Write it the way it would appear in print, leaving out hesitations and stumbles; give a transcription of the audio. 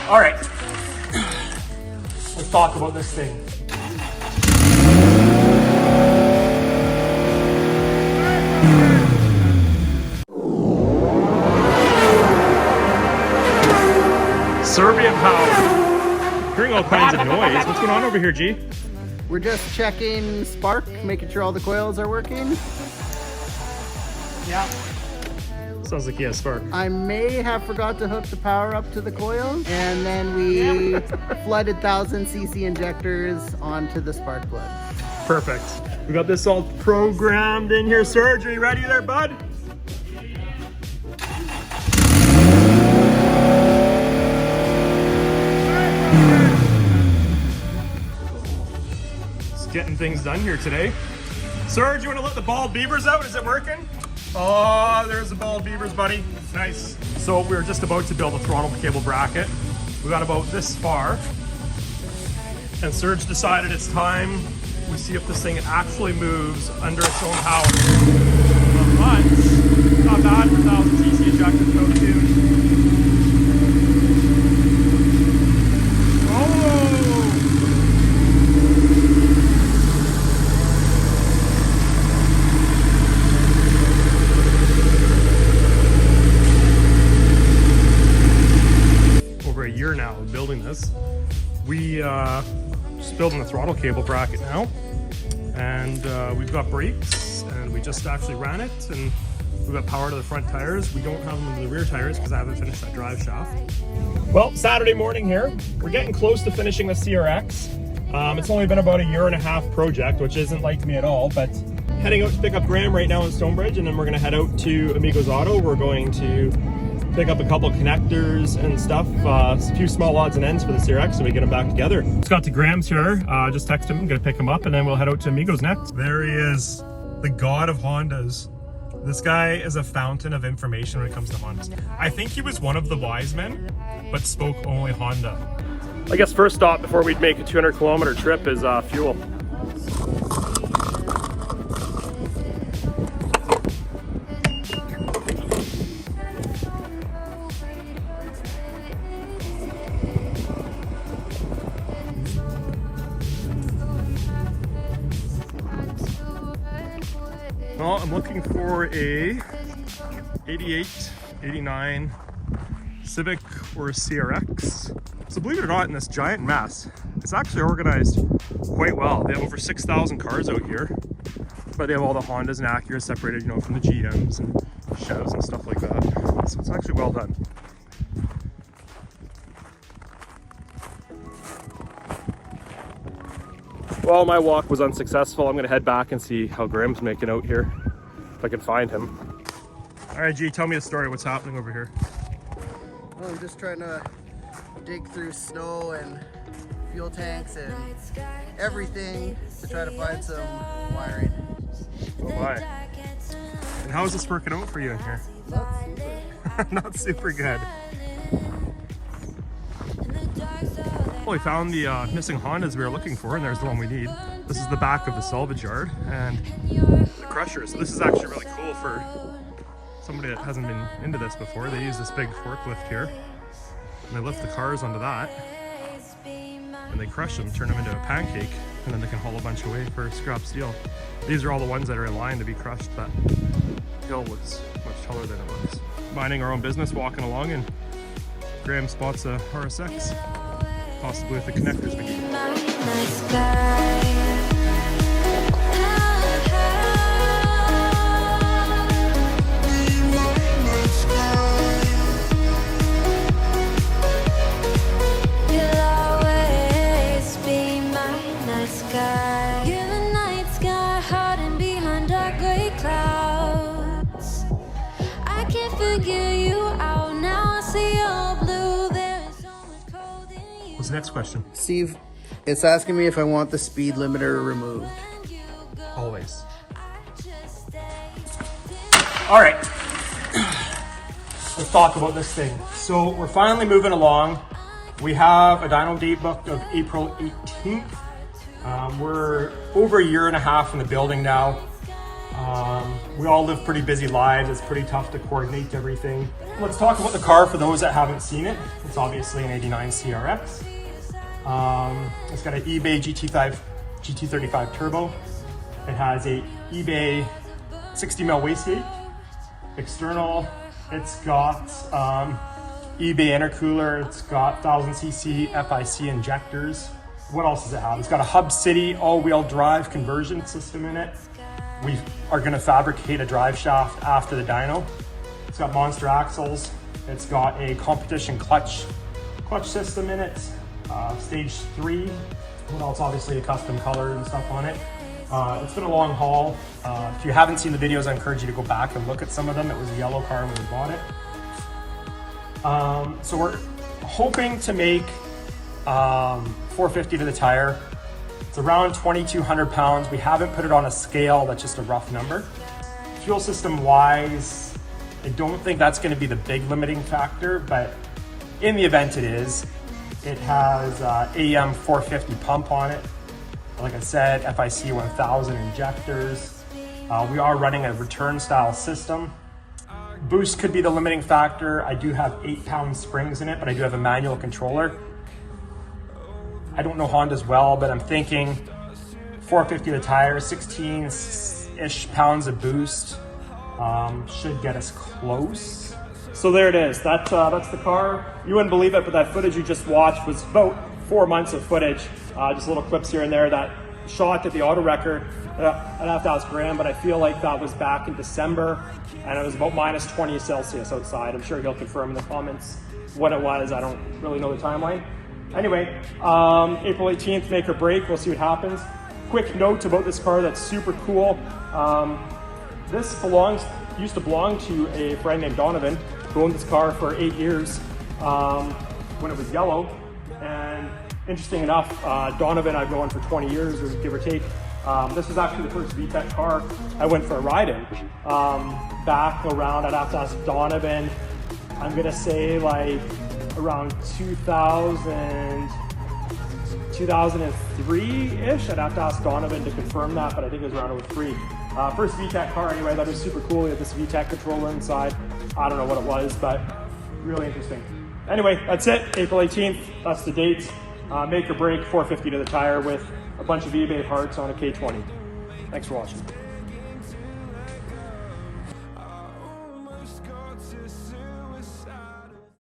All right, let's talk about this thing. Serbian power. Hearing all kinds of noise. What's going on over here, G? We're just checking spark, making sure all the coils are working. Yeah. Sounds like he has spark. I may have forgot to hook the power up to the coils, and then we flooded 1000cc injectors onto the spark plug. Perfect. We got this all programmed in here. Serge, are you ready there, bud? Just getting things done here today. Serge, you want to let the bald beavers out? Is it working? Oh, there's the bald beavers, buddy. Nice. So we're just about to build a throttle cable bracket. We got about this far. And Serge decided it's time we see if this thing actually moves under its own power. But not bad for 1000cc injector, no tune. Over a year now of building this, we just building the throttle cable bracket now, and we've got brakes, and we just actually ran it, and we've got power to the front tires. We don't have them to the rear tires because I haven't finished that drive shaft. Well, Saturday morning here, we're getting close to finishing the CRX. It's only been about a year and a half project, which isn't like me at all, but heading out to pick up Graham right now in Stonebridge, and then we're going to head out to Amigos Auto. We're going to pick up a couple connectors and stuff, a few small odds and ends for the CRX so we get them back together. Just got to Graham's here, just text him, gonna pick him up, and then we'll head out to Amigos next. There he is, the god of Hondas. This guy is a fountain of information when it comes to Hondas. I think he was one of the wise men, but spoke only Honda. I guess first stop before we'd make a 200-kilometer trip is fuel. Well, I'm looking for a 88, 89 Civic or CRX. So believe it or not, in this giant mess, it's actually organized quite well. They have over 6,000 cars out here, but they have all the Hondas and Acuras separated, you know, from the GMs and Chevs and stuff like that. So it's actually well done. Well, my walk was unsuccessful. I'm gonna head back and see how Graham's making out here, if I can find him. All right, G, tell me a story. What's happening over here? Well, I'm just trying to dig through snow and fuel tanks and everything to try to find some wiring. Oh my. And how is this working out for you in here? Not super. Not super good. Well, we found the missing Hondas we were looking for, and there's the one we need. This is the back of the salvage yard and the crusher. So this is actually really cool for somebody that hasn't been into this before. They use this big forklift here, and they lift the cars onto that, and they crush them, turn them into a pancake, and then they can haul a bunch away for scrap steel. These are all the ones that are in line to be crushed. That hill was much taller than it looks. Minding our own business, walking along, and Graham spots a RSX. Possibly with the connectors we need. What's the next question? Steve, it's asking me if I want the speed limiter removed. Always. All right, let's talk about this thing. So we're finally moving along. We have a dyno date booked of April 18th. We're over a year and a half in the building now. We all live pretty busy lives. It's pretty tough to coordinate everything. Let's talk about the car for those that haven't seen it. It's obviously an '89 CRX. It's got an eBay GT35 Turbo. It has a eBay 60mm wastegate. External, it's got eBay intercooler. It's got 1000cc FIC injectors. What else does it have? It's got a Hub City all-wheel drive conversion system in it. We are going to fabricate a drive shaft after the dyno. It's got monster axles. It's got a competition clutch system in it. Stage 3. What else? Obviously a custom color and stuff on it. It's been a long haul. If you haven't seen the videos, I encourage you to go back and look at some of them. It was a yellow car when we bought it. So we're hoping to make 450 to the tire. It's around 2,200 pounds. We haven't put it on a scale. That's just a rough number. Fuel system wise, I don't think that's going to be the big limiting factor, but in the event it is, it has AEM 450 pump on it. Like I said, FIC 1000 injectors. We are running a return style system. Boost could be the limiting factor. I do have 8-pound springs in it, but I do have a manual controller. I don't know Honda's well, but I'm thinking 450 the tire, 16-ish pounds of boost should get us close. So there it is. That's the car. You wouldn't believe it, but that footage you just watched was about 4 months of footage. Just little clips here and there. That shot at the auto record, I'd have to ask Graham, but I feel like that was back in December, and it was about minus 20 Celsius outside. I'm sure he'll confirm in the comments what it was. I don't really know the timeline. Anyway, April 18th, make or break. We'll see what happens. Quick note about this car that's super cool. This used to belong to a friend named Donovan, who owned this car for 8 years when it was yellow. And interesting enough, Donovan I've known for 20 years, or give or take. This was actually the first VTEC car I went for a ride in. Back around, I'd have to ask Donovan, I'm gonna say like around 2003-ish. I'd have to ask Donovan to confirm that, but I think it was around 03. First VTEC car anyway. That was super cool. We had this VTEC controller inside. I don't know what it was, but really interesting. Anyway, that's it. April 18th, that's the date. Make or break, 450 to the tire with a bunch of eBay parts on a K20. Thanks for watching.